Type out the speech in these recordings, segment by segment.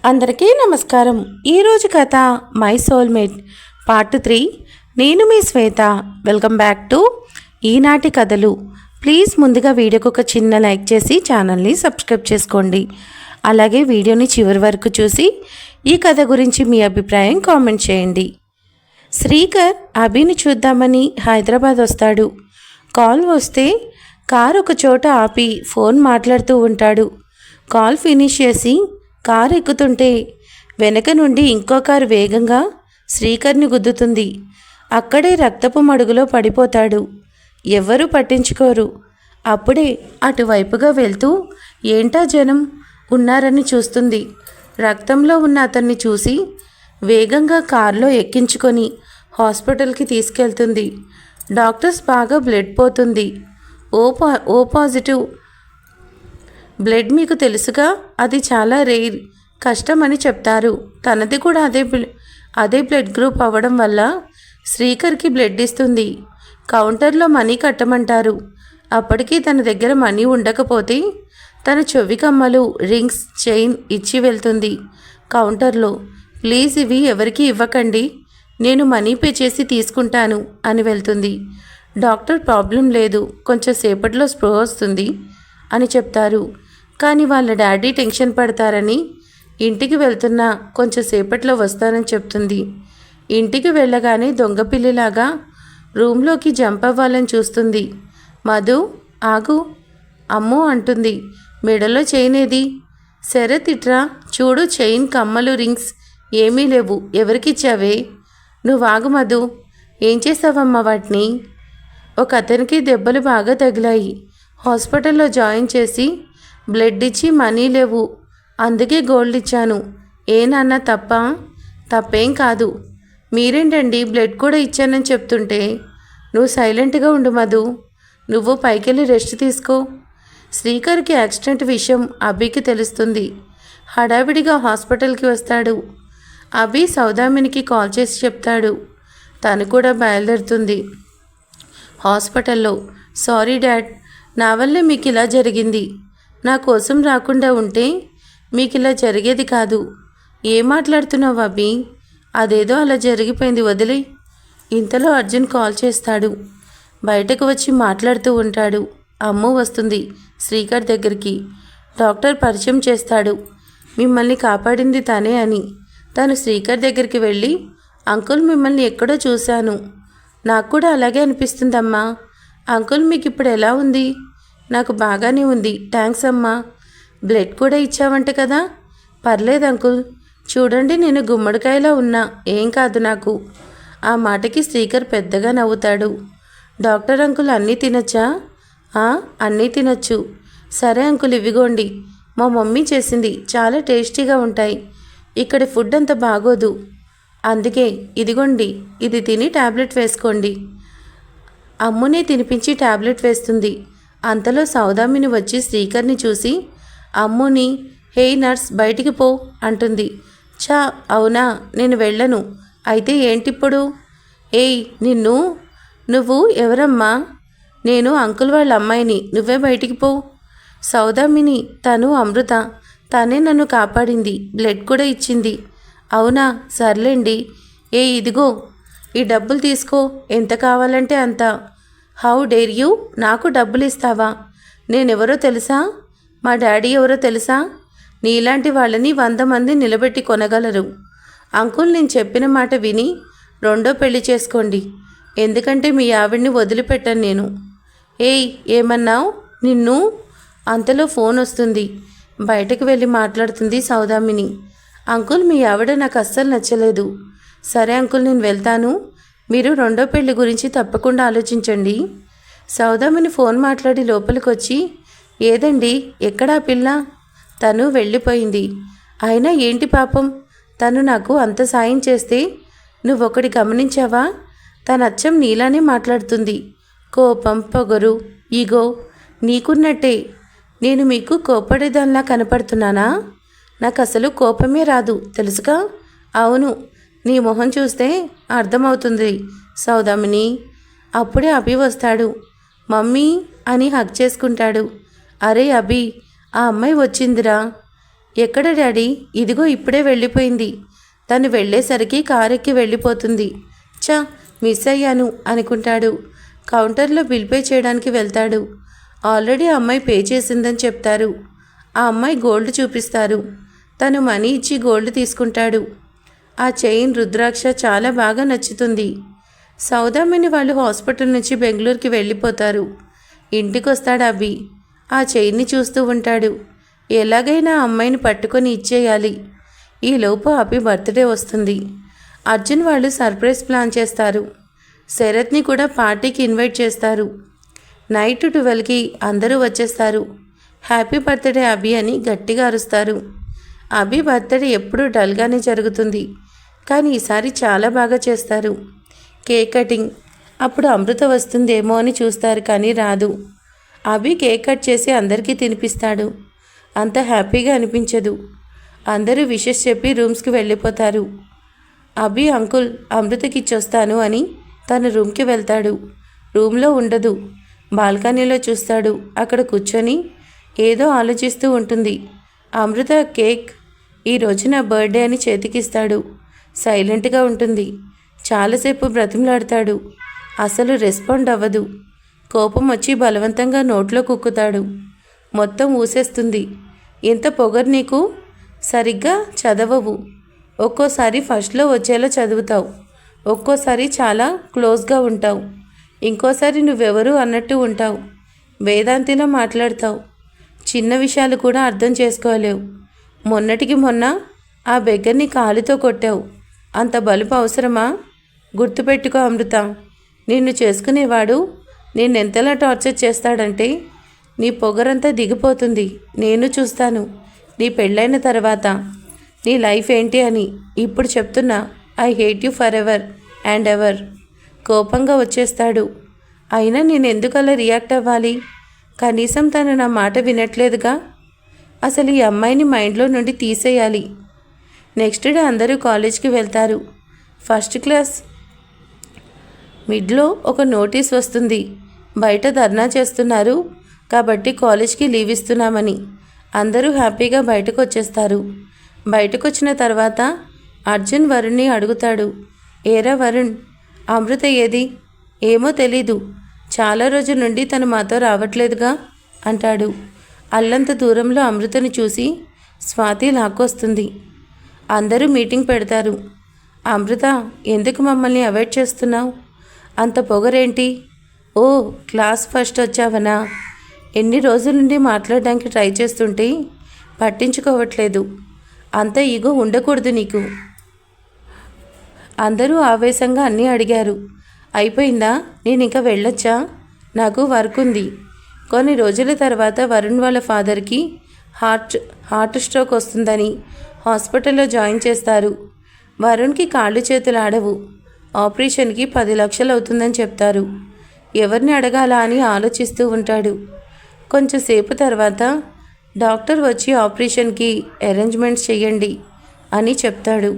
అందరికీ నమస్కారం. ఈరోజు కథ మై సోల్మేట్ పార్ట్ 3. నేను మీ శ్వేత. వెల్కమ్ బ్యాక్ టు ఈనాటి కథలు. ప్లీజ్ ముందుగా వీడియోకి ఒక చిన్న లైక్ చేసి ఛానల్ని సబ్స్క్రైబ్ చేసుకోండి. అలాగే వీడియోని చివరి వరకు చూసి ఈ కథ గురించి మీ అభిప్రాయం కామెంట్ చేయండి. శ్రీకర్ అభిని చూద్దామని హైదరాబాద్ వస్తాడు. కాల్ వస్తే కార్ ఒక చోట ఆపి ఫోన్ మాట్లాడుతూ ఉంటాడు. కాల్ ఫినిష్ చేసి కారు ఎక్కుతుంటే వెనక నుండి ఇంకో కారు వేగంగా శ్రీకర్ని గుద్దుతుంది. అక్కడే రక్తపు మడుగులో పడిపోతాడు. ఎవ్వరూ పట్టించుకోరు. అప్పుడే అటువైపుగా వెళ్తూ ఏంటా జనం ఉన్నారని చూస్తుంది. రక్తంలో ఉన్న అతన్ని చూసి వేగంగా కారులో ఎక్కించుకొని హాస్పిటల్కి తీసుకెళ్తుంది. డాక్టర్స్ బాగా బ్లడ్ పోతుంది. ఓ పాజిటివ్ బ్లడ్ మీకు తెలుసుగా, అది చాలా రేర్, కష్టమని చెప్తారు. తనది కూడా అదే బ్లడ్ గ్రూప్ అవ్వడం వల్ల శ్రీకర్కి బ్లడ్ ఇస్తుంది. కౌంటర్లో మనీ కట్టమంటారు. అప్పటికి తన దగ్గర మనీ ఉండకపోతే తన చెవి కమ్మలు, రింగ్స్, చైన్ ఇచ్చి వెళ్తుంది. కౌంటర్లో ప్లీజ్ ఇవి ఎవరికి ఇవ్వకండి, నేను మనీ పే చేసి తీసుకుంటాను అని వెళ్తుంది. డాక్టర్ ప్రాబ్లం లేదు, కొంచెం సేపట్లో స్పృహ వస్తుంది అని చెప్తారు. కానీ వాళ్ళ డాడీ టెన్షన్ పడతారని ఇంటికి వెళ్తున్నా కొంచెం సేపట్లో వస్తానని చెప్తుంది. ఇంటికి వెళ్ళగానే దొంగపిల్లిలాగా రూమ్లోకి జంప్ అవ్వాలని చూస్తుంది. మధు ఆగు అమ్మో అంటుంది. మెడలో చైన్ ఏది? శరత్ ఇట్రా చూడు, చైన్, కమ్మలు, రింగ్స్ ఏమీ లేవు. ఎవరికిచ్చావే? నువ్వు ఆగు మధు. ఏం చేసావమ్మా వాటిని? ఒక అతనికి దెబ్బలు బాగా తగిలాయి. హాస్పిటల్లో జాయిన్ చేసి బ్లడ్ ఇచ్చి మనీ లేవు, అందుకే గోల్డ్ ఇచ్చాను. ఏ నాన్న తప్పేం కాదు. మీరేంటండి బ్లడ్ కూడా ఇచ్చానని చెప్తుంటే? నువ్వు సైలెంట్గా ఉండు మధు. నువ్వు పైకెళ్ళి రెస్ట్ తీసుకో. శ్రీకర్కి యాక్సిడెంట్ విషయం అభికి తెలుస్తుంది. హడావిడిగా హాస్పిటల్కి వస్తాడు. అభి సౌదామినికి కాల్ చేసి చెప్తాడు. తను కూడా బయలుదేరుతుంది. హాస్పిటల్లో సారీ డాడ్, నా వల్లే మీకు ఇలా జరిగింది. నా కోసం రాకుండా ఉంటే మీకు ఇలా జరిగేది కాదు. ఏం మాట్లాడుతున్నావు అభి? అదేదో అలా జరిగిపోయింది, వదిలే. ఇంతలో అర్జున్ కాల్ చేస్తాడు. బయటకు వచ్చి మాట్లాడుతూ ఉంటాడు. అమ్ము వస్తుంది శ్రీకర్ దగ్గరికి. డాక్టర్ పరిచయం చేస్తాడు. మిమ్మల్ని కాపాడింది తనే అని. తను శ్రీకర్ దగ్గరికి వెళ్ళి అంకుల్ మిమ్మల్ని ఎక్కడో చూశాను, నాకు కూడా అలాగే అనిపిస్తుందమ్మా. అంకుల్ మీకు ఇప్పుడు ఎలా ఉంది? నాకు బాగానే ఉంది, థ్యాంక్స్ అమ్మా. బ్లడ్ కూడా ఇచ్చావంట కదా? పర్లేదు అంకుల్, చూడండి నేను గుమ్మడికాయలా ఉన్నా, ఏం కాదు నాకు. ఆ మాటకి శ్రీకర్ పెద్దగా నవ్వుతాడు. డాక్టర్ అంకుల్ అన్నీ తినచ్చా? అన్నీ తినచ్చు. సరే అంకుల్ ఇవిగోండి, మా మమ్మీ చేసింది, చాలా టేస్టీగా ఉంటాయి. ఇక్కడి ఫుడ్ అంత బాగోదు, అందుకే ఇదిగోండి, ఇది తిని టాబ్లెట్ వేసుకోండి. అమ్మునే తినిపించి టాబ్లెట్ వేస్తుంది. అంతలో సౌదామిని వచ్చి శ్రీకర్ని చూసి అమ్ముని హే నర్స్ బయటికి పో అంటుంది. చా అవునా, నేను వెళ్ళను. అయితే ఏంటిప్పుడు? ఏయ్ నువ్వు ఎవరమ్మా? నేను అంకుల్ వాళ్ళ అమ్మాయిని, నువ్వే బయటికి పో. సౌదామిని తను అమృత, తనే నన్ను కాపాడింది, బ్లడ్ కూడా ఇచ్చింది. అవునా, సర్లేండి. ఇదిగో ఈ డబ్బులు తీసుకో, ఎంత కావాలంటే అంత. హౌ డేర్ యూ, నాకు డబ్బులు ఇస్తావా? నేనెవరో తెలుసా? మా డాడీ ఎవరో తెలుసా? నీలాంటి వాళ్ళని 100 మంది నిలబెట్టి కొనగలరు. అంకుల్ నేను చెప్పిన మాట విని రెండో పెళ్లి చేసుకోండి, ఎందుకంటే మీ ఆవిడ్ని వదిలిపెట్టాను నేను. ఏమన్నావు? నిన్ను. అంతలో ఫోన్ వస్తుంది. బయటకు వెళ్ళి మాట్లాడుతుంది సౌదామిని. అంకుల్ మీ ఆవిడ నాకు అస్సలు నచ్చలేదు. సరే అంకుల్ నేను వెళ్తాను, మీరు రెండో పెళ్లి గురించి తప్పకుండా ఆలోచించండి. సౌదామిని ఫోన్ మాట్లాడి లోపలికి వచ్చి ఏదండి ఎక్కడా పిల్ల? తను వెళ్ళిపోయింది. అయినా ఏంటి పాపం, తను నాకు అంత సాయం చేస్తే నువ్వొకటి గమనించావా? తన అచ్చం నీలానే మాట్లాడుతుంది. కోపం, పొగరు, ఈగో నీకున్నట్టే. నేను మీకు కోపడేదానిలా కనపడుతున్నానా? నాకు అసలు కోపమే రాదు తెలుసుగా. అవును, నీ మొహం చూస్తే అర్థమవుతుంది సౌదామిని. అప్పుడే అభి వస్తాడు. మమ్మీ అని హగ్ చేసుకుంటాడు. అరే అభి, ఆ అమ్మాయి వచ్చిందిరా. ఎక్కడ డాడీ? ఇదిగో ఇప్పుడే వెళ్ళిపోయింది. తను వెళ్ళేసరికి కారెక్కి వెళ్ళిపోతుంది. చా, మిస్ అయ్యాను అనుకుంటాడు. కౌంటర్లో బిల్ పే చేయడానికి వెళ్తాడు. ఆల్రెడీ అమ్మాయి పే చేసిందని చెప్తారు. ఆ అమ్మాయి గోల్డ్ చూపిస్తారు. తను మనీ ఇచ్చి గోల్డ్ తీసుకుంటాడు. ఆ చైన్ రుద్రాక్ష చాలా బాగా నచ్చుతుంది. సౌదామిని వాళ్ళు హాస్పిటల్ నుంచి బెంగళూరుకి వెళ్ళిపోతారు. ఇంటికొస్తాడు అభి. ఆ చైన్ని చూస్తూ ఉంటాడు. ఎలాగైనా అమ్మాయిని పట్టుకొని ఇచ్చేయాలి. ఈలోపు అభి బర్త్డే వస్తుంది. అర్జున్ వాళ్ళు సర్ప్రైజ్ ప్లాన్ చేస్తారు. శరత్ని కూడా పార్టీకి ఇన్వైట్ చేస్తారు. నైట్ 12కి అందరూ వచ్చేస్తారు. హ్యాపీ బర్త్డే అభి అని గట్టిగా అరుస్తారు. అభి బర్త్డే ఎప్పుడూ డల్గానే జరుగుతుంది, కానీ ఈసారి చాలా బాగా చేస్తారు. కేక్ కటింగ్ అప్పుడు అమృత వస్తుందేమో అని చూస్తారు, కానీ రాదు. అభి కేక్ కట్ చేసి అందరికీ తినిపిస్తాడు. అంత హ్యాపీగా అనిపించదు. అందరూ విషెస్ చెప్పి రూమ్స్కి వెళ్ళిపోతారు. అభి అంకుల్ అమృతకి ఇచ్చొస్తాను అని తన రూమ్కి వెళ్తాడు. రూమ్లో ఉండదు. బాల్కనీలో చూస్తాడు. అక్కడ కూర్చొని ఏదో ఆలోచిస్తూ ఉంటుంది. అమృత కేక్ ఈ రోజు నా బర్త్డే అని చేతికిస్తాడు. సైలెంట్గా ఉంటుంది. చాలాసేపు బ్రతిమలాడతాడు. అసలు రెస్పాండ్ అవ్వదు. కోపం వచ్చి బలవంతంగా నోట్లో కుక్కుతాడు. మొత్తం ఊసేస్తుంది. ఎంత పొగరు నీకు? సరిగ్గా చదవవు. ఒక్కోసారి ఫస్ట్లో వచ్చేలా చదువుతావు, ఒక్కోసారి చాలా క్లోజ్గా ఉంటావు, ఇంకోసారి నువ్వెవరు అన్నట్టు ఉంటావు. వేదాంతిలో మాట్లాడతావు. చిన్న విషయాలు కూడా అర్థం చేసుకోలేవు. మొన్నటికి మొన్న ఆ బెగ్గర్ని కాలుతో కొట్టావు. అంత బలుపు అవసరమా? గుర్తుపెట్టుకో అమృత, నిన్ను చేసుకునేవాడు నిన్నెంతలా టార్చర్ చేస్తాడంటే నీ పొగరంతా దిగిపోతుంది. నేను చూస్తాను నీ పెళ్ళైన తర్వాత నీ లైఫ్ ఏంటి అని. ఇప్పుడు చెప్తున్నా, I hate you for ever and ever. కోపంగా వచ్చేస్తాడు. అయినా నేను ఎందుకలా రియాక్ట్ అవ్వాలి? కనీసం తను నా మాట వినట్లేదుగా. అసలు ఈ అమ్మాయిని మైండ్లో నుండి తీసేయాలి. నెక్స్ట్ డే అందరూ కాలేజ్కి వెళ్తారు. ఫస్ట్ క్లాస్ మిడ్లో ఒక నోటీస్ వస్తుంది. బయట ధర్నా చేస్తున్నారు కాబట్టి కాలేజ్కి లీవ్ ఇస్తున్నామని. అందరూ హ్యాపీగా బయటకు వచ్చేస్తారు. బయటకు వచ్చిన తర్వాత అర్జున్ వరుణ్ని అడుగుతాడు. ఏరా వరుణ్, అమృత ఏది? ఏమో తెలీదు. చాలా రోజుల నుండి తను మాతో రావట్లేదుగా అంటాడు. అల్లంత దూరంలో అమృతని చూసి స్వాతి లాక్కొస్తుంది. అందరూ మీటింగ్ పెడతారు. అమృత, ఎందుకు మమ్మల్ని అవాయిడ్ చేస్తున్నావు? అంత పొగరేంటి? ఓ, క్లాస్ ఫస్ట్ వచ్చావనా? ఎన్ని రోజుల నుండి మాట్లాడడానికి ట్రై చేస్తుంటే పట్టించుకోవట్లేదు. అంత ఈగో ఉండకూడదు నీకు. అందరూ ఆవేశంగా అన్నీ అడిగారు. అయిపోయిందా? నేను ఇంకా వెళ్ళొచ్చా? నాకు వర్క్ ఉంది. కొన్ని రోజుల తర్వాత వరుణ్ వాళ్ళ ఫాదర్కి హార్ట్ స్ట్రోక్ వస్తుందని హాస్పిటల్లో జాయిన్ చేస్తారు. వరుణ్కి కాళ్ళు చేతులు ఆడవు. ఆపరేషన్కి 10 లక్షలు అవుతుందని చెప్తారు. ఎవరిని అడగాలా అని ఆలోచిస్తూ ఉంటాడు. కొంచెంసేపు తర్వాత డాక్టర్ వచ్చి ఆపరేషన్కి అరేంజ్మెంట్స్ చెయ్యండి అని చెప్తాడు.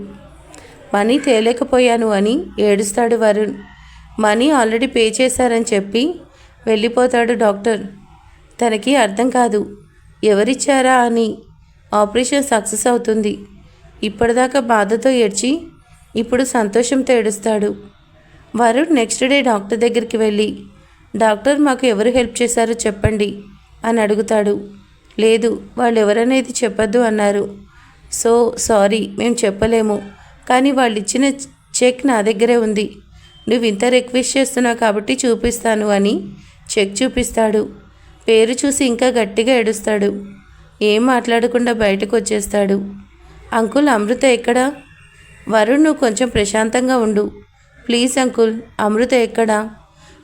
మనీ తేలేకపోయాను అని ఏడుస్తాడు వరుణ్. మనీ ఆల్రెడీ పే చేశారని చెప్పి వెళ్ళిపోతాడు డాక్టర్. తనకి అర్థం కాదు ఎవరిచ్చారా అని. ఆపరేషన్ సక్సెస్ అవుతుంది. ఇప్పటిదాకా బాధతో ఏడ్చి ఇప్పుడు సంతోషంతో ఏడుస్తాడు. వరుణ్ నెక్స్ట్ డే డాక్టర్ దగ్గరికి వెళ్ళి, డాక్టర్ మాకు ఎవరు హెల్ప్ చేశారో చెప్పండి అని అడుగుతాడు. లేదు, వాళ్ళు ఎవరనేది చెప్పొద్దు అన్నారు. సో సారీ, మేము చెప్పలేము. కానీ వాళ్ళు ఇచ్చిన చెక్ నా దగ్గరే ఉంది. నువ్వు ఇంత రిక్వెస్ట్ చేస్తున్నావు కాబట్టి చూపిస్తాను అని చెక్ చూపిస్తాడు. పేరు చూసి ఇంకా గట్టిగా ఏడుస్తాడు. ఏం మాట్లాడకుండా బయటకు వచ్చేస్తాడు. అంకుల్, అమృత ఎక్కడా? వరుణ్, నువ్వు కొంచెం ప్రశాంతంగా ఉండు ప్లీజ్. అంకుల్, అమృత ఎక్కడా?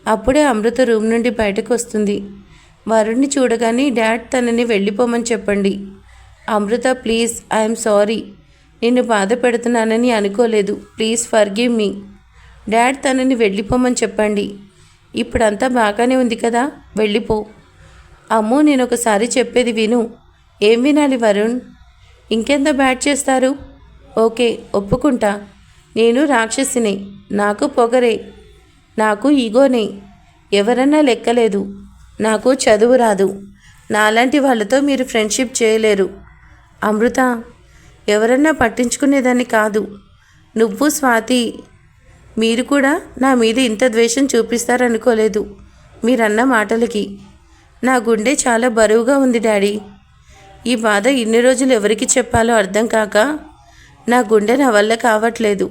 అప్పుడే అమృత రూమ్ నుండి బయటకు వస్తుంది. వరుణ్ని చూడగానే డాడ్ తనని వెళ్ళిపోమని చెప్పండి. అమృత, ప్లీజ్, ఐఎమ్ సారీ. నిన్ను బాధ పెడుతున్నానని అనుకోలేదు. Please forgive me. డాడ్ తనని వెళ్ళిపోమని చెప్పండి. ఇప్పుడంతా బాగానే ఉంది కదా, వెళ్ళిపో. అమ్మో, నేను ఒకసారి చెప్పేది విను. ఏం వినాలి వరుణ్? ఇంకెంత బ్యాడ్ చేస్తారు? ఓకే, ఒప్పుకుంటా. నేను రాక్షసినే, నాకు పొగరే, నాకు ఈగోనే, ఎవరన్నా లెక్కలేదు. నాకు చదువు రాదు. నాలాంటి వాళ్ళతో మీరు ఫ్రెండ్షిప్ చేయలేరు. అమృత, ఎవరన్నా పట్టించుకునేదాన్ని కాదు. నువ్వు స్వాతి మీరు కూడా నా మీద ఇంత ద్వేషం చూపిస్తారనుకోలేదు. మీరన్న మాటలకి నా గుండె చాలా బరువుగా ఉంది డాడీ. ఈ బాధ ఇన్ని రోజులు ఎవరికి చెప్పాలో అర్థం కాక నా గుండె నా వల్ల కావట్లేదు.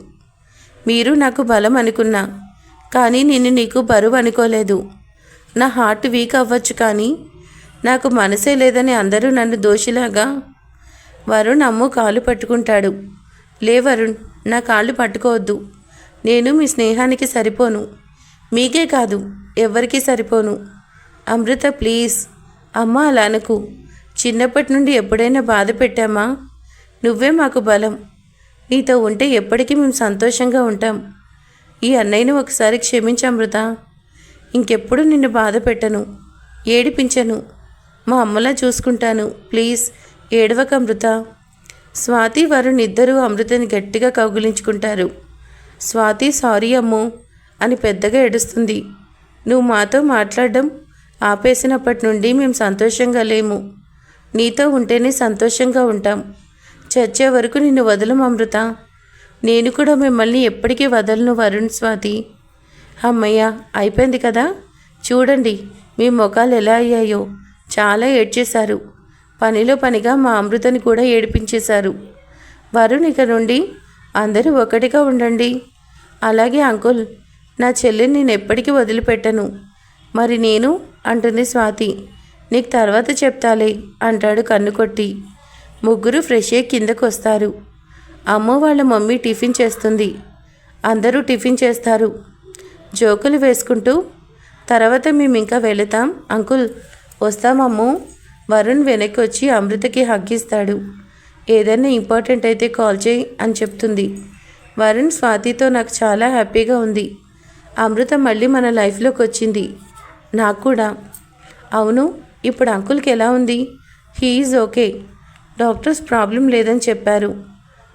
మీరు నాకు బలం అనుకున్నా, కానీ నేను నీకు బరువు అనుకోలేదు. నా హార్ట్ వీక్ అవ్వచ్చు, కానీ నాకు మనసే లేదని అందరూ నన్ను దోషిలాగా. వరుణ్ అమ్ము కాళ్ళు పట్టుకుంటాడు. లే వరుణ్, నా కాళ్ళు పట్టుకోవద్దు. నేను మీ స్నేహానికి సరిపోను. మీకే కాదు, ఎవరికీ సరిపోను. అమృత ప్లీజ్. అమ్మ అలా అనుకు. చిన్నప్పటి నుండి ఎప్పుడైనా బాధ పెట్టామా? నువ్వే మాకు బలం. నీతో ఉంటే ఎప్పటికీ మేము సంతోషంగా ఉంటాం. ఈ అన్నయ్యను ఒకసారి క్షమించు అమృత. ఇంకెప్పుడు నిన్ను బాధ పెట్టను, ఏడిపించను. మా అమ్మలా చూసుకుంటాను. ప్లీజ్ ఏడవక అమృత. స్వాతి వరుణ్ ఇద్దరూ అమృతని గట్టిగా కౌగిలించుకుంటారు. స్వాతి సారీ అమ్ము అని పెద్దగా ఏడుస్తుంది. నువ్వు మాతో మాట్లాడడం ఆపేసినప్పటి నుండి మేము సంతోషంగా లేము. నీతో ఉంటేనే సంతోషంగా ఉంటాం. చచ్చే వరకు నిన్ను వదలం అమృత. నేను కూడా మిమ్మల్ని ఎప్పటికీ వదలను వరుణ్, స్వాతి. అమ్మయ్య, అయిపోయింది కదా. చూడండి మీ ముఖాలు ఎలా అయ్యాయో. చాలా ఏడ్చేశారు. పనిలో పనిగా మా అమృతని కూడా ఏడిపించేశారు. వరుణ్, ఇక నుండి అందరూ ఒకటిగా ఉండండి. అలాగే అంకుల్, నా చెల్లిని నేను ఎప్పటికీ వదిలిపెట్టను. మరి నేను అంటుంది స్వాతి. నీకు తర్వాత చెప్తాలే అంటాడు కన్ను కొట్టి. ముగ్గురు ఫ్రెష్ అయ్యి కిందకు వస్తారు. అమ్మ వాళ్ళ మమ్మీ టిఫిన్ చేస్తుంది. అందరూ టిఫిన్ చేస్తారు. జోకులు వేసుకుంటూ తర్వాత మేము ఇంకా వెళతాం అంకుల్. వస్తామమ్ము. వరుణ్ వెనక్కి వచ్చి అమృతకి హగ్గిస్తాడు. ఏదైనా ఇంపార్టెంట్ అయితే కాల్ చేయి అని చెప్తుంది. వరుణ్, స్వాతితో నాకు చాలా హ్యాపీగా ఉంది. అమృత మళ్ళీ మన లైఫ్లోకి వచ్చింది. నాకు కూడా. అవును, ఇప్పుడు అంకుల్కి ఎలా ఉంది? He is okay. Doctors problem లేదని చెప్పారు.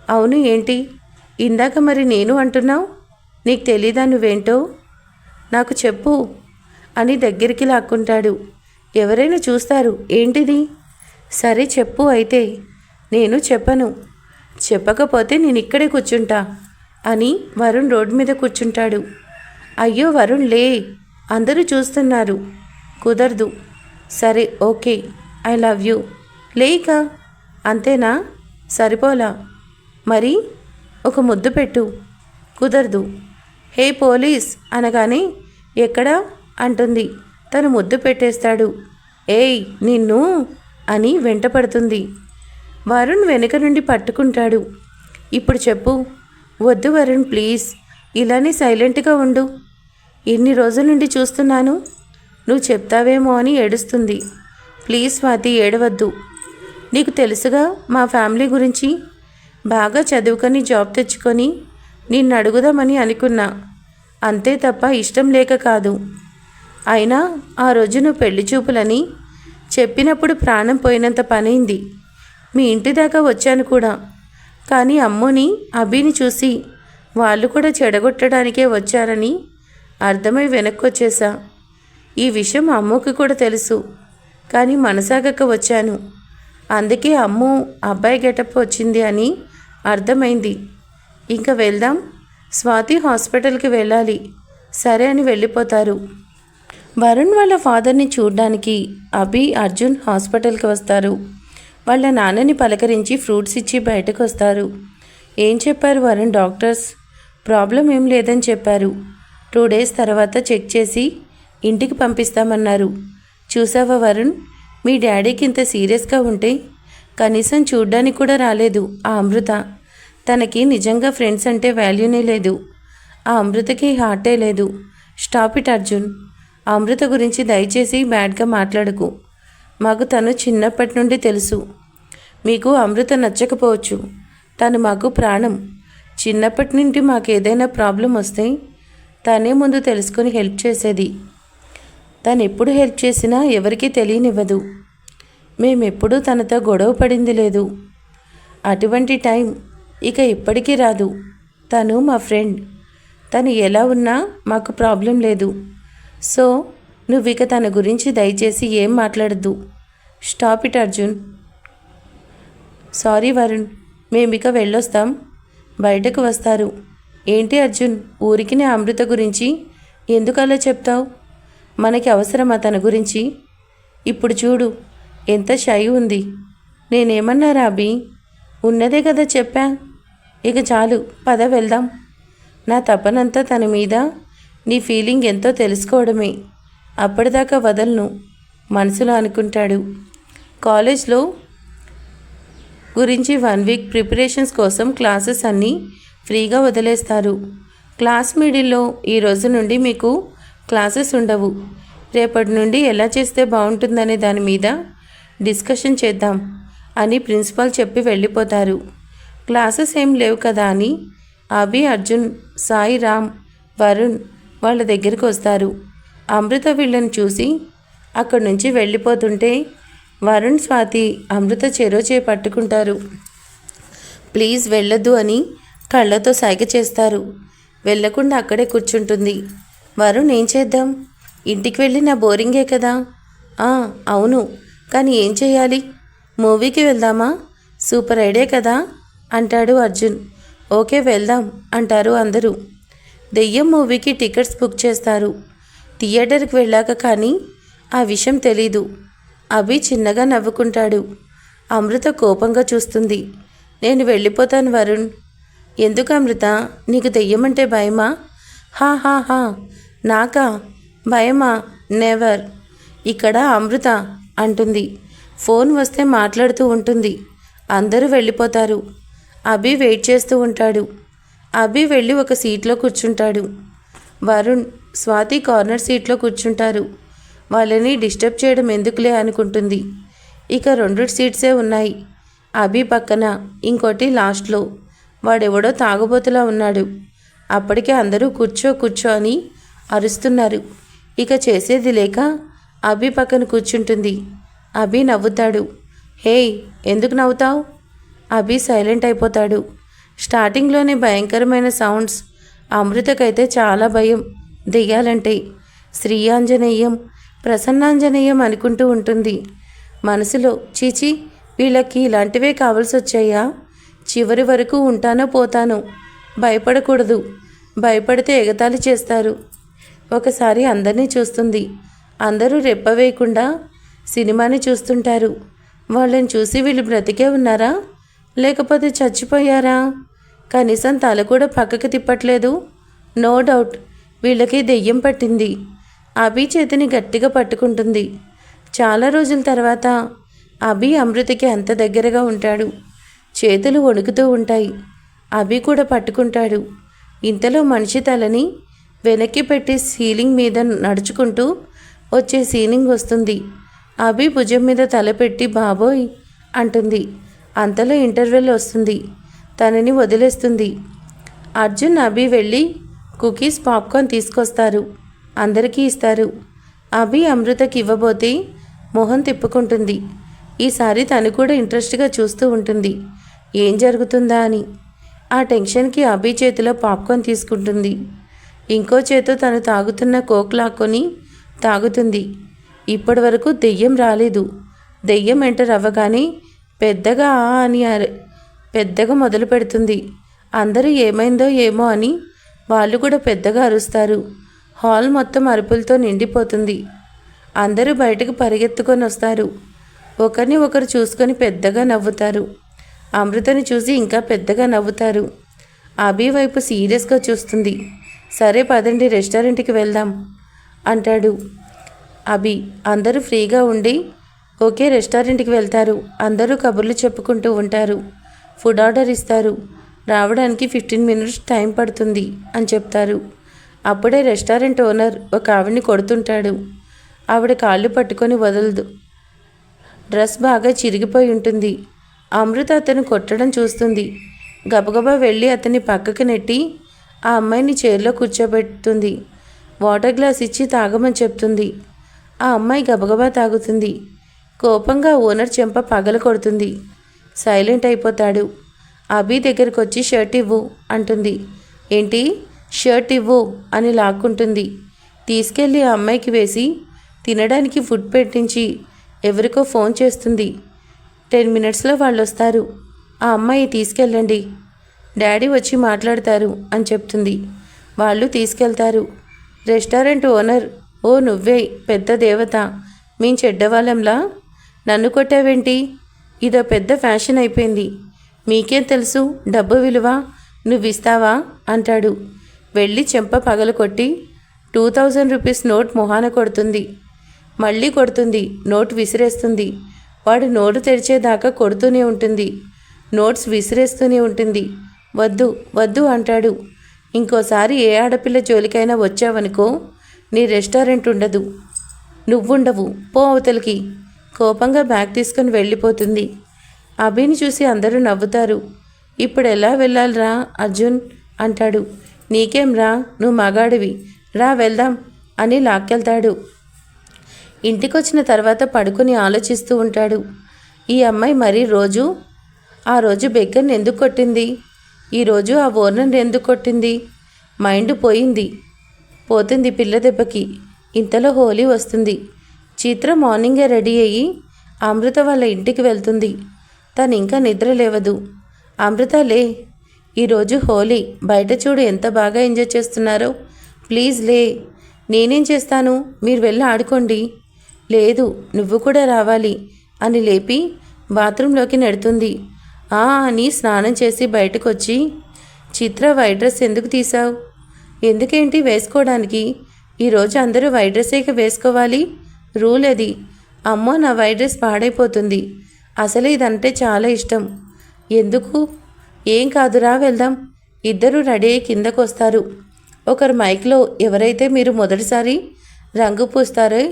అవును, ఏంటి ఇందాక మరి నేను అంటున్నావు? నీకు తెలీదా నువ్వేంటో? నాకు చెప్పు అని దగ్గరికి లాక్కుంటాడు. ఎవరైనా చూస్తారు. ఏంటిది? సరే చెప్పు అయితే. నేను చెప్పను. చెప్పకపోతే నేను ఇక్కడే కూర్చుంటా అని వరుణ్ రోడ్డు మీద కూర్చుంటాడు. అయ్యో వరుణ్, లే, అందరూ చూస్తున్నారు. కుదరదు. సరే ఓకే, ఐ లవ్ యూ. లేక అంతేనా? సరిపోలా? మరి ఒక ముద్దు పెట్టు. కుదరదు. హే పోలీస్ అనగానే ఎక్కడా అంటుంది. తను ముద్దు పెట్టేస్తాడు. ఏయ్ నిన్ను అని వెంటపడుతుంది. వరుణ్ వెనుక నుండి పట్టుకుంటాడు. ఇప్పుడు చెప్పు. వద్దు వరుణ్ ప్లీజ్, ఇలానే సైలెంట్గా ఉండు. ఇన్ని రోజుల నుండి చూస్తున్నాను, నువ్వు చెప్తావేమో అని ఏడుస్తుంది. ప్లీజ్ స్వాతి, ఏడవద్దు. నీకు తెలుసుగా మా ఫ్యామిలీ గురించి. బాగా చదువుకొని జాబ్ తెచ్చుకొని నిన్ను అడుగుదామని అనుకున్నా. అంతే తప్ప ఇష్టం లేక కాదు. అయినా ఆ రోజు నువ్వు పెళ్లి చూపులని చెప్పినప్పుడు ప్రాణం పోయినంత పనైంది. మీ ఇంటి దాకా వచ్చాను కూడా, కానీ అమ్మని అభిని చూసి వాళ్ళు కూడా చెడగొట్టడానికే వచ్చారని అర్థమై వెనక్కి వచ్చేసా. ఈ విషయం అమ్మకి కూడా తెలుసు, కానీ మనసాగక వచ్చాను. అందుకే అమ్ము అబ్బాయి గెటప్ వచ్చింది అని అర్థమైంది. ఇంకా వెళ్దాం. స్వాతి హాస్పిటల్కి వెళ్ళాలి. సరే అని వెళ్ళిపోతారు. వరుణ్ వాళ్ళ ఫాదర్ని చూడ్డానికి అభి, అర్జున్ హాస్పిటల్కి వస్తారు. వాళ్ళ నాన్నని పలకరించి ఫ్రూట్స్ ఇచ్చి బయటకు వస్తారు. ఏం చెప్పారు వరుణ్ డాక్టర్స్? ప్రాబ్లం ఏం లేదని చెప్పారు. 2 days తర్వాత చెక్ చేసి ఇంటికి పంపిస్తామన్నారు. చూసావా వరుణ్, మీ డాడీకి ఇంత సీరియస్గా ఉంటే కనీసం చూడ్డానికి కూడా రాలేదు ఆ అమృత. తనకి నిజంగా ఫ్రెండ్స్ అంటే వాల్యూనే లేదు. ఆ అమృతకి హార్టే లేదు. Stop it Arjun. ఆ అమృత గురించి దయచేసి బ్యాడ్గా మాట్లాడకు. మాకు తను చిన్నప్పటి నుండి తెలుసు. మీకు అమృత నచ్చకపోవచ్చు, తను మాకు ప్రాణం. చిన్నప్పటి నుండి మాకు ఏదైనా ప్రాబ్లం వస్తే తనే ముందు తెలుసుకొని హెల్ప్ చేసేది. తను ఎప్పుడు హెల్ప్ చేసినా ఎవరికీ తెలియనివ్వదు. మేమెప్పుడూ తనతో గొడవ పడింది లేదు. అటువంటి టైం ఇక ఎప్పటికీ రాదు. తను మా ఫ్రెండ్. తను ఎలా ఉన్నా మాకు ప్రాబ్లం లేదు. సో నువ్వు ఇక తన గురించి దయచేసి ఏం మాట్లాడద్దు. Stop it Arjun. Sorry Varun, మేమిక వెళ్ళొస్తాం. బయటకు వస్తారు. ఏంటి అర్జున్, ఊరికినే అమృత గురించి ఎందుకలా చెప్తావు? మనకి అవసరమా తన గురించి? ఇప్పుడు చూడు ఎంత షై ఉంది. నేనేమన్నారా అభి? ఉన్నదే కదా చెప్పా. ఇక చాలు, పద వెళ్దాం. నా తపనంతా తన మీద నీ ఫీలింగ్ ఎంతో తెలుసుకోవడమే. అప్పటిదాకా వదలను మనసులో అనుకుంటాడు. కాలేజ్లో గురించి 1 వీక్ ప్రిపరేషన్స్ కోసం క్లాసెస్ అన్నీ ఫ్రీగా వదిలేస్తారు. క్లాస్ మిడిల్లో ఈ రోజు నుండి మీకు క్లాసెస్ ఉండవు. రేపటి నుండి ఎలా చేస్తే బాగుంటుందనే దాని మీద డిస్కషన్ చేద్దాం అని ప్రిన్సిపాల్ చెప్పి వెళ్ళిపోతారు. క్లాసెస్ ఏం లేవు కదా అని అభి, అర్జున్, సాయి, రామ్, వరుణ్ వాళ్ళ దగ్గరికి వస్తారు. అమృత వీళ్ళని చూసి అక్కడి నుంచి వెళ్ళిపోతుంటే వరుణ్, స్వాతి అమృత చెరో పట్టుకుంటారు. ప్లీజ్ వెళ్ళొద్దు అని కళ్ళతో సైగ చేస్తారు. వెళ్ళకుండా అక్కడే కూర్చుంటుంది. వరుణ్, ఏం చేద్దాం? ఇంటికి వెళ్ళి నా బోరింగే కదా. అవును, కానీ ఏం చేయాలి? మూవీకి వెళ్దామా? సూపర్ ఐడియా కదా అంటాడు అర్జున్. ఓకే వెళ్దాం అంటారు అందరూ. దెయ్యం మూవీకి టికెట్స్ బుక్ చేస్తారు. థియేటర్కి వెళ్ళాక కానీ ఆ విషయం తెలీదు. అభి చిన్నగా నవ్వుకుంటాడు. అమృత కోపంగా చూస్తుంది. నేను వెళ్ళిపోతాను వరుణ్. ఎందుకు అమృత, నీకు దెయ్యమంటే భయమా? హా, నాకా భయమా? నెవర్. ఇక్కడ అమృత అంటుంది. ఫోన్ వస్తే మాట్లాడుతూ ఉంటుంది. అందరూ వెళ్ళిపోతారు. అభి వెయిట్ చేస్తూ ఉంటాడు. అభి వెళ్ళి ఒక సీట్లో కూర్చుంటాడు. వరుణ్, స్వాతి కార్నర్ సీట్లో కూర్చుంటారు. వాళ్ళని డిస్టర్బ్ చేయడం ఎందుకులే అనుకుంటుంది. ఇక 2 సీట్సే ఉన్నాయి. అభి పక్కన, ఇంకోటి లాస్ట్లో. వాడెవడో తాగుబోతులా ఉన్నాడు. అప్పటికే అందరూ కూర్చో అని అరుస్తున్నారు. ఇక చేసేది లేక అభి పక్కన కూర్చుంటుంది. అభి నవ్వుతాడు. హేయ్, ఎందుకు నవ్వుతావు? అభి సైలెంట్ అయిపోతాడు. స్టార్టింగ్లోనే భయంకరమైన సౌండ్స్. అమృతకైతే చాలా భయం దెయ్యాలంటే. శ్రీయాంజనేయం, ప్రసన్నాంజనేయం అనుకుంటూ ఉంటుంది మనసులో. చీచి, వీళ్ళకి ఇలాంటివే కావాల్సి వచ్చాయా? చివరి వరకు ఉంటానో పోతాను. భయపడకూడదు. భయపడితే ఎగతాళి చేస్తారు. ఒకసారి అందరినీ చూస్తుంది. అందరూ రెప్పవేయకుండా సినిమాని చూస్తుంటారు. వాళ్ళని చూసి వీళ్ళు బ్రతికే ఉన్నారా లేకపోతే చచ్చిపోయారా? కనీసం తల కూడా పక్కకి తిప్పట్లేదు. నో డౌట్ వీళ్ళకి దెయ్యం పట్టింది. అభి చేతిని గట్టిగా పట్టుకుంటుంది. చాలా రోజుల తర్వాత అభి అమృతకి అంత దగ్గరగా ఉంటాడు. చేతులు వణుకుతూ ఉంటాయి. అభి కూడా పట్టుకుంటాడు. ఇంతలో మనిషి తలని వెనక్కి పెట్టి సీలింగ్ మీద నడుచుకుంటూ వచ్చే సీలింగ్ వస్తుంది. అభి భుజం మీద తలపెట్టి బాబోయ్ అంటుంది. అంతలో ఇంటర్వెల్ వస్తుంది. తనని వదిలేస్తుంది. అర్జున్, అభి వెళ్ళి కుకీస్, పాప్కార్న్ తీసుకొస్తారు. అందరికీ ఇస్తారు. అభి అమృతకి ఇవ్వబోతే మొహం తిప్పుకుంటుంది. ఈసారి తను కూడా ఇంట్రెస్ట్గా చూస్తూ ఉంటుంది ఏం జరుగుతుందా అని. ఆ టెన్షన్కి అభి చేతిలో పాప్కార్న్ తీసుకుంటుంది. ఇంకో చేతో తను తాగుతున్న కోక్ లాక్కొని తాగుతుంది. ఇప్పటి వరకు దెయ్యం రాలేదు. దెయ్యం ఎంటర్ అవ్వగానే పెద్దగా అని పెద్దగా మొదలు పెడుతుంది. అందరూ ఏమైందో ఏమో అని వాళ్ళు కూడా పెద్దగా అరుస్తారు. హాల్ మొత్తం అరుపులతో నిండిపోతుంది. అందరూ బయటకు పరిగెత్తుకొని వస్తారు. ఒకరిని ఒకరు చూసుకొని పెద్దగా నవ్వుతారు. అమృతని చూసి ఇంకా పెద్దగా నవ్వుతారు. అభి వైపు సీరియస్గా చూస్తుంది. సరే పదండి, రెస్టారెంట్కి వెళ్దాం అంటాడు అభి. అందరూ ఫ్రీగా ఉండి ఓకే రెస్టారెంట్కి వెళ్తారు. అందరూ కబుర్లు చెప్పుకుంటూ ఉంటారు. ఫుడ్ ఆర్డర్ ఇస్తారు. రావడానికి 15 మినిట్స్ టైం పడుతుంది అని చెప్తారు. అప్పుడే రెస్టారెంట్ ఓనర్ ఒక ఆవిడని కొడుతుంటాడు. ఆవిడ కాళ్ళు పట్టుకొని వదలదు. డ్రెస్ బాగా చిరిగిపోయి ఉంటుంది. అమృత అతను కొట్టడం చూస్తుంది. గబగబా వెళ్ళి అతన్ని పక్కకి నెట్టి ఆ అమ్మాయిని చైర్లో కూర్చోబెడుతుంది. వాటర్ గ్లాస్ ఇచ్చి తాగమని చెప్తుంది. ఆ అమ్మాయి గబగబా తాగుతుంది. కోపంగా ఓనర్ చెంప పగల కొడుతుంది. సైలెంట్ అయిపోతాడు. అభి దగ్గరకు వచ్చి షర్ట్ ఇవ్వు అంటుంది. ఏంటి? షర్ట్ ఇవ్వు అని లాక్కుంటుంది. తీసుకెళ్ళి ఆ అమ్మాయికి వేసి తినడానికి ఫుడ్ పెట్టించి ఎవరికో ఫోన్ చేస్తుంది. 10 మినిట్స్లో వాళ్ళు వస్తారు. ఆ అమ్మాయి తీసుకెళ్ళండి, డాడీ వచ్చి మాట్లాడతారు అని చెప్తుంది. వాళ్ళు తీసుకెళ్తారు. రెస్టారెంట్ ఓనర్, ఓ నువ్వే పెద్ద దేవత, మేం చెడ్డవాళ్ళంలా నన్ను కొట్టావేంటి? ఇదో పెద్ద ఫ్యాషన్ అయిపోయింది. మీకేం తెలుసు డబ్బు విలువ, నువ్విస్తావా అంటాడు. వెళ్ళి చెంప పగలు కొట్టి 2000 రూపీస్ నోట్ మొహాన కొడుతుంది. మళ్ళీ కొడుతుంది, నోట్ విసిరేస్తుంది. వాడు నోటు తెరిచేదాకా కొడుతూనే ఉంటుంది, నోట్స్ విసిరేస్తూనే ఉంటుంది. వద్దు వద్దు అంటాడు. ఇంకోసారి ఏ ఆడపిల్ల జోలికైనా వచ్చావనుకో, నీ రెస్టారెంట్ ఉండదు, నువ్వుండవు, పో అవతలికి. కోపంగా బ్యాగ్ తీసుకుని వెళ్ళిపోతుంది. అభిని చూసి అందరూ నవ్వుతారు. ఇప్పుడు ఎలా వెళ్ళాలిరా అర్జున్ అంటాడు. నీకేం రా, నువ్వు మగాడివి, రా వెళ్దాం అని లాక్కెళ్తాడు. ఇంటికొచ్చిన తర్వాత పడుకుని ఆలోచిస్తూ ఉంటాడు. ఈ అమ్మాయి మరీ ఆ రోజు బెగ్గర్ని ఎందుకు కొట్టింది, ఈరోజు ఆ ఓనర్ని ఎందుకు కొట్టింది? మైండ్ పోతుంది పిల్ల దెబ్బకి. ఇంతలో హోలీ వస్తుంది. చిత్ర మార్నింగే రెడీ అయ్యి అమృత వాళ్ళ ఇంటికి వెళ్తుంది. తను ఇంకా నిద్ర లేవదు. అమృత లే, ఈరోజు హోలీ, బయట చూడు ఎంత బాగా ఎంజాయ్ చేస్తున్నారో, ప్లీజ్ లే. నేనేం చేస్తాను, మీరు వెళ్ళి ఆడుకోండి. లేదు, నువ్వు కూడా రావాలి అని లేపి బాత్రూంలోకి నెడుతుంది. అని స్నానం చేసి బయటకు వచ్చి, చిత్ర వైట్ డ్రెస్ ఎందుకు తీసావు? ఎందుకేంటి వేసుకోవడానికి, ఈరోజు అందరూ వైట్ డ్రెస్సేగా వేసుకోవాలి, రూల్ అది. అమ్మో, నా వైట్ డ్రెస్ పాడైపోతుంది, అసలు ఇదంటే చాలా ఇష్టం. ఎందుకు? ఏం కాదురా వెళ్దాం. ఇద్దరు రెడీ అయ్యి కిందకు వస్తారు. ఒకరు మైక్లో, ఎవరైతే మీరు మొదటిసారి రంగు పూస్తారో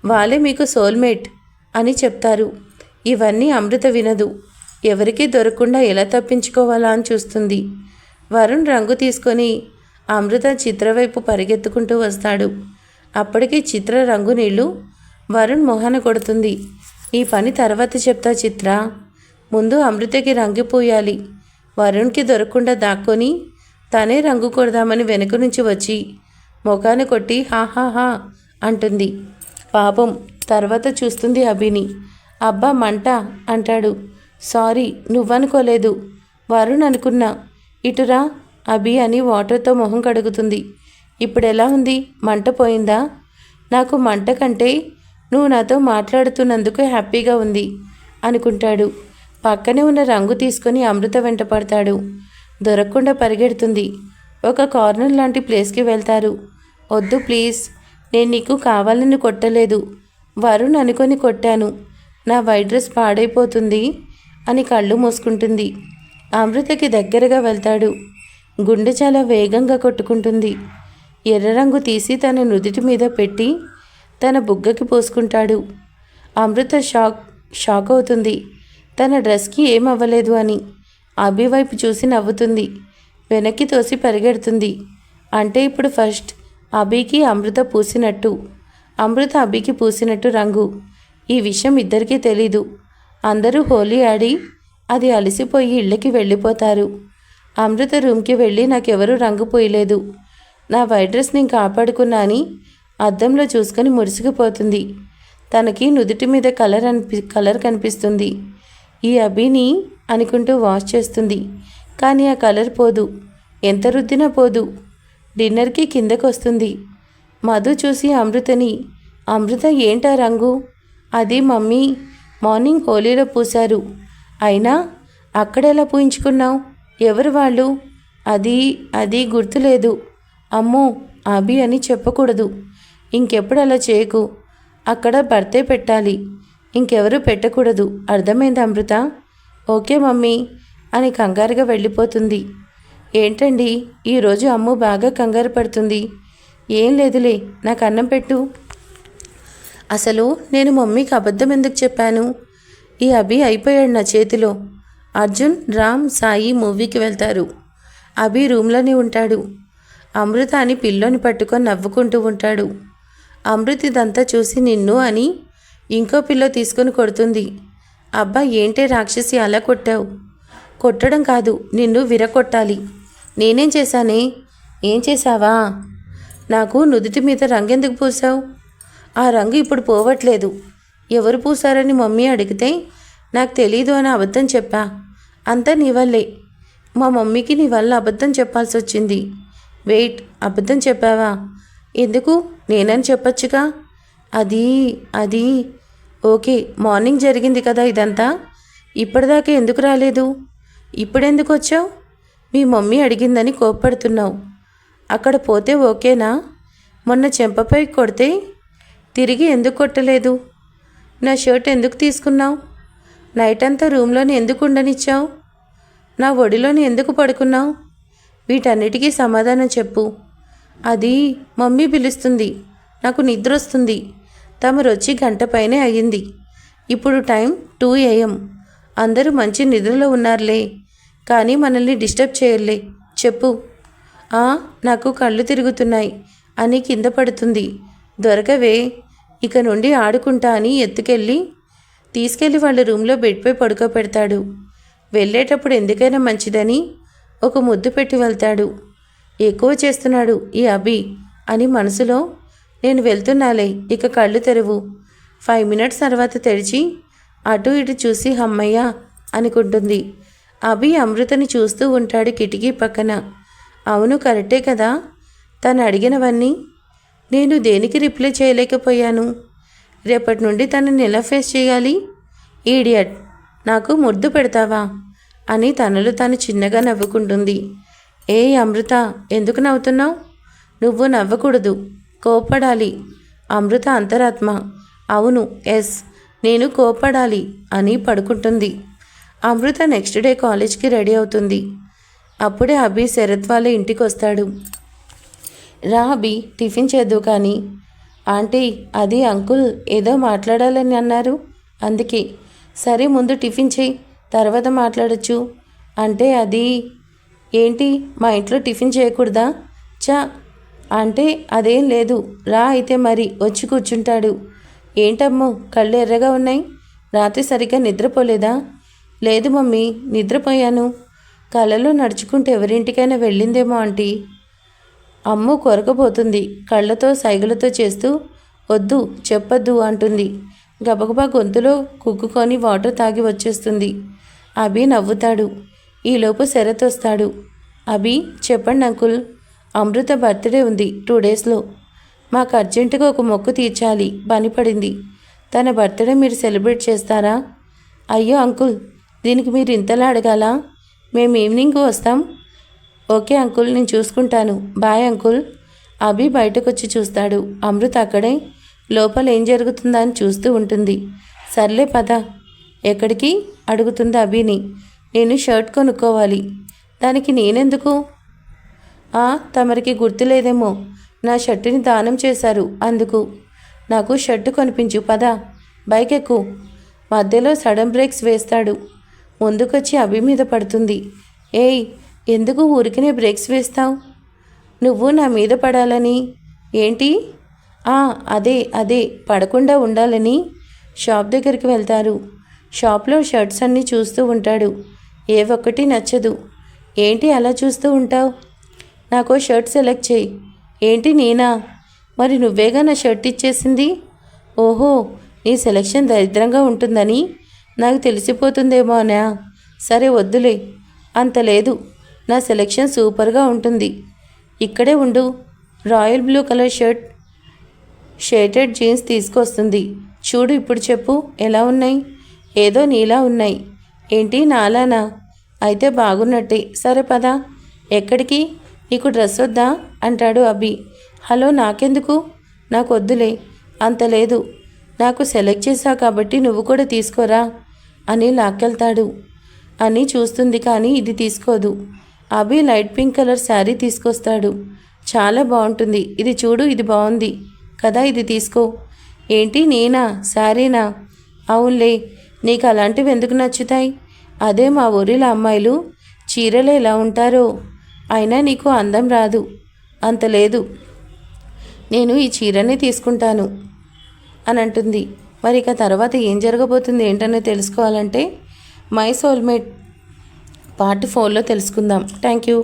వాళ్ళే మీకు సోల్మేట్ అని చెప్తారు. ఇవన్నీ అమృత వినదు. ఎవరికీ దొరకకుండా ఎలా తప్పించుకోవాలా అని చూస్తుంది. వరుణ్ రంగు తీసుకొని అమృత చిత్ర వైపు పరిగెత్తుకుంటూ వస్తాడు. అప్పటికి చిత్ర రంగు నీళ్లు వరుణ్ మొహాన కొడుతుంది. ఈ పని తర్వాత చెప్తా చిత్ర, ముందు అమృతకి రంగు పూయాలి. వరుణ్కి దొరకకుండా దాక్కొని తనే రంగు కొడదామని వెనుక నుంచి వచ్చి మొఖాన కొట్టి హాహాహా అంటుంది. పాపం తర్వాత చూస్తుంది అభిని. అబ్బా మంట అంటాడు. సారీ, నువ్వనుకోలేదు, వరుణ్ అనుకున్నా. ఇటురా అభి అని వాటర్తో మొహం కడుగుతుంది. ఇప్పుడు ఎలా ఉంది, మంట పోయిందా? నాకు మంట కంటే నువ్వు నాతో మాట్లాడుతున్నందుకు హ్యాపీగా ఉంది అనుకుంటాడు. పక్కనే ఉన్న రంగు తీసుకొని అమృత వెంట పడతాడు. దొరకకుండా పరిగెడుతుంది. ఒక కార్నర్ లాంటి ప్లేస్కి వెళ్తారు. వద్దు ప్లీజ్, నేను నీకు కావాలని కొట్టలేదు, వరుణ్ అనుకొని కొట్టాను, నా వైట్ డ్రెస్ పాడైపోతుంది అని కళ్ళు మూసుకుంటుంది. అమృతకి దగ్గరగా వెళ్తాడు. గుండె చాలా వేగంగా కొట్టుకుంటుంది. ఎర్ర రంగు తీసి తన నుదుటి మీద పెట్టి తన బుగ్గకి పోసుకుంటాడు. అమృత షాక్ అవుతుంది. తన డ్రెస్కి ఏమవ్వలేదు అని. అభి వైపు చూసి నవ్వుతుంది. వెనక్కి తోసి పరిగెడుతుంది. అంటే ఇప్పుడు ఫస్ట్ అభికి అమృత పూసినట్టు, అమృత అభికి పూసినట్టు రంగు. ఈ విషయం ఇద్దరికీ తెలీదు. అందరూ హోలీ ఆడి అది అలసిపోయి ఇళ్ళకి వెళ్ళిపోతారు. అమృత రూమ్కి వెళ్ళి నాకెవరూ రంగు పోయలేదు, నా వైట్ డ్రెస్ నేను కాపాడుకున్నా అని అద్దంలో చూసుకొని మురిసిపోతుంది. తనకి నుదుటి మీద కలర్ కనిపిస్తుంది. ఈ అభిని అనుకుంటూ వాష్ చేస్తుంది. కానీ ఆ కలర్ పోదు, ఎంత రుద్దినా పోదు. డిన్నర్కి కిందకు వస్తుంది. మధు చూసి అమృతని, అమృత ఏంటా రంగు? అది మమ్మీ మార్నింగ్ హోలీలో పూశారు. అయినా అక్కడెలా పూయించుకున్నావు? ఎవరు వాళ్ళు? అది గుర్తులేదు. అమ్మో, అభి అని చెప్పకూడదు, ఇంకెప్పుడు అలా చేయకు. అక్కడ బర్త్డే పెట్టాలి, ఇంకెవరు పెట్టకూడదు, అర్థమైంది అమృత? ఓకే మమ్మీ అని కంగారుగా వెళ్ళిపోతుంది. ఏంటండి ఈరోజు అమ్ము బాగా కంగారు పడుతుంది? ఏం లేదులే, నాకు అన్నం పెట్టు. అసలు నేను మమ్మీకి అబద్ధం ఎందుకు చెప్పాను? ఈ అభి అయిపోయాడు నా చేతిలో. అర్జున్, రామ్, సాయి మూవీకి వెళ్తారు. అభి రూమ్లోనే ఉంటాడు. అమృత అని పిల్లోని పట్టుకొని నవ్వుకుంటూ ఉంటాడు. అమృత ఇదంతా చూసి నిన్ను అని ఇంకో పిల్లో తీసుకొని కొడుతుంది. అబ్బా ఏంటే రాక్షసి అలా కొట్టావు? కొట్టడం కాదు, నిన్ను విరగొట్టాలి. నేనేం చేశానే? ఏం చేశావా? నాకు నుదుటి మీద రంగెందుకు పూసావు? ఆ రంగు ఇప్పుడు పోవట్లేదు. ఎవరు పూసారని మమ్మీ అడిగితే నాకు తెలీదు అని అబద్ధం చెప్పా. అంతా నీ వల్లే. మా మమ్మీకి నీ వల్ల అబద్ధం చెప్పాల్సి వచ్చింది. వెయిట్, అబద్ధం చెప్పావా? ఎందుకు? నేనని చెప్పొచ్చుగా. అది అది ఓకే, మార్నింగ్ జరిగింది కదా ఇదంతా. ఇప్పటిదాకా ఎందుకు రాలేదు? ఇప్పుడెందుకు వచ్చావు? మీ మమ్మీ అడిగిందని కోప్పడుతున్నావు. అక్కడ పోతే ఓకేనా? మొన్న చెంపపై కొడితే తిరిగి ఎందుకు కొట్టలేదు? నా షర్ట్ ఎందుకు తీసుకున్నావు? నైట్ అంతా రూమ్లోని ఎందుకు ఉండనిచ్చావు? నా ఒడిలోని ఎందుకు పడుకున్నావు? వీటన్నిటికీ సమాధానం చెప్పు. అది మమ్మీ పిలుస్తుంది, నాకు నిద్ర వస్తుంది. తమరొచ్చి గంట పైనే అయ్యింది. ఇప్పుడు టైం 2 AM. అందరూ మంచి నిద్రలో ఉన్నారులే, కానీ మనల్ని డిస్టర్బ్ చేయలే. చెప్పు. నాకు కళ్ళు తిరుగుతున్నాయి అని కింద పడుతుంది. దొరకవే. ఇక నుండి ఆడుకుంటా అని తీసుకెళ్ళి వాళ్ళ రూమ్లో బెడ్పై పడుకోబెడతాడు. వెళ్ళేటప్పుడు ఎందుకైనా మంచిదని ఒక ముద్దు పెట్టి వెళ్తాడు. ఎక్కువ చేస్తున్నాడు ఈ అభి అని మనసులో, నేను వెళ్తున్నాలే, ఇక కళ్ళు తెరువు. 5 మినిట్స్ తర్వాత తెరిచి అటు ఇటు చూసి హమ్మయ్య అనుకుంటుంది. అభి అమృతని చూస్తూ ఉంటాడు కిటికీ పక్కన. అవును, కరెక్టే కదా తను అడిగినవన్నీ. నేను దేనికి రిప్లై చేయలేకపోయాను? రేపటి నుండి తనని ఎలా ఫేస్ చేయాలి? ఈడియట్, నాకు ముద్దు పెడతావా అని తనలో తాను చిన్నగా నవ్వుకుంటుంది. అమృత, ఎందుకు నవ్వుతున్నావు? నువ్వు నవ్వకూడదు, కోపడాలి. అమృత అంతరాత్మ. అవును, ఎస్, నేను కోపడాలి అని పడుకుంటుంది. అమృత నెక్స్ట్ డే కాలేజ్కి రెడీ అవుతుంది. అప్పుడే అభి శరత్ వాళ్ళ ఇంటికి వస్తాడు. రా అభి, టిఫిన్ చేద్దు కానీ. ఆంటీ, అది అంకుల్ ఏదో మాట్లాడాలని అన్నారు, అందుకే. సరే, ముందు టిఫిన్ చేయి, తర్వాత మాట్లాడచ్చు. అంటే అది ఏంటి, మా ఇంట్లో టిఫిన్ చేయకూడదా? అంటే అదేం లేదు. రా అయితే మరి, వచ్చి కూర్చుంటాడు. ఏంటమ్మో కళ్ళు ఎర్రగా ఉన్నాయి, రాత్రి సరిగ్గా నిద్రపోలేదా? లేదు మమ్మీ, నిద్రపోయాను. కళ్ళలో నడుచుకుంటూ ఎవరింటికైనా వెళ్ళిందేమో ఆంటీ. అమ్ము కొరకపోతుంది, కళ్ళతో సైగలతో చేస్తూ వద్దు చెప్పొద్దు అంటుంది. గబగబా గొంతులో కుక్కుకొని వాటర్ తాగి వచ్చేస్తుంది. అభి నవ్వుతాడు. ఈలోపు శరత్ వస్తాడు. అభి, చెప్పండి అంకుల్. అమృత బర్త్డే ఉంది 2 డేస్లో. మాకు అర్జెంటుగా ఒక మొక్కు తీర్చాలి, పని పడింది. తన బర్త్డే మీరు సెలబ్రేట్ చేస్తారా? అయ్యో అంకుల్, దీనికి మీరు ఇంతలా అడగాల? మేము ఈవినింగ్ వస్తాం. ఓకే అంకుల్, నేను చూసుకుంటాను. Bye uncle. అభి బయటకు వచ్చి చూస్తాడు. అమృత అక్కడే లోపల ఏం జరుగుతుందా అని చూస్తూ ఉంటుంది. సర్లే పద. ఎక్కడికి అడుగుతుంది అభిని. నేను షర్ట్ కొనుక్కోవాలి. దానికి నేనెందుకు? తమరికి గుర్తులేదేమో, నా షర్టుని దానం చేశారు, అందుకు. నాకు షర్టు కొనిపించు, పద. బైక్ ఎక్కు. మధ్యలో సడన్ బ్రేక్స్ వేస్తాడు. ముందుకొచ్చి అభి మీద పడుతుంది. ఎందుకు ఊరికినే బ్రేక్స్ వేస్తావు? నువ్వు నా మీద పడాలని. ఏంటి? అదే పడకుండా ఉండాలని. షాప్ దగ్గరికి వెళ్తారు. షాప్లో షర్ట్స్ అన్నీ చూస్తూ ఉంటాడు. ఏ ఒక్కటి నచ్చదు. ఏంటి అలా చూస్తూ ఉంటావు? నాకో షర్ట్ సెలెక్ట్ చేయి. ఏంటి నేనా? మరి నువ్వేగా నా షర్ట్ ఇచ్చేసింది. ఓహో, నీ సెలెక్షన్ దరిద్రంగా ఉంటుందని నాకు తెలిసిపోతుందేమో అనా? సరే వద్దులే, అంత లేదు. నా సెలెక్షన్ సూపర్గా ఉంటుంది. ఇక్కడే ఉండు. Royal blue colour shirt, shaded jeans తీసుకొస్తుంది. చూడు, ఇప్పుడు చెప్పు ఎలా ఉన్నాయి? ఏదో నీలా ఉన్నాయి. ఏంటి నాలానా? అయితే బాగున్నట్టే. సరే పద. ఎక్కడికి? నీకు డ్రెస్ వద్దా అంటాడు అభి. హలో, నాకెందుకు? నాకు వద్దులే. అంత లేదు. నాకు సెలెక్ట్ చేశావు కాబట్టి నువ్వు కూడా తీసుకోరా అని లాక్కెళ్తాడు. అని చూస్తుంది కానీ ఇది తీసుకోదు. అభి లైట్ పింక్ కలర్ శారీ తీసుకొస్తాడు. చాలా బాగుంటుంది, ఇది చూడు, ఇది బాగుంది కదా, ఇది తీసుకో. ఏంటి నేనా? శారీనా? అవునులే, నీకు అలాంటివి ఎందుకు నచ్చుతాయి? అదే మా ఊరిలో అమ్మాయిలు చీరలు ఎలా ఉంటారో. అయినా నీకు అందం రాదు. అంత లేదు. నేను ఈ చీరనే తీసుకుంటాను అని అంటుంది. మరి ఇక తర్వాత ఏం జరగబోతుంది ఏంటనే తెలుసుకోవాలంటే మై సోల్మేట్ పార్ట్ 4లో తెలుసుకుందాం. Thank you.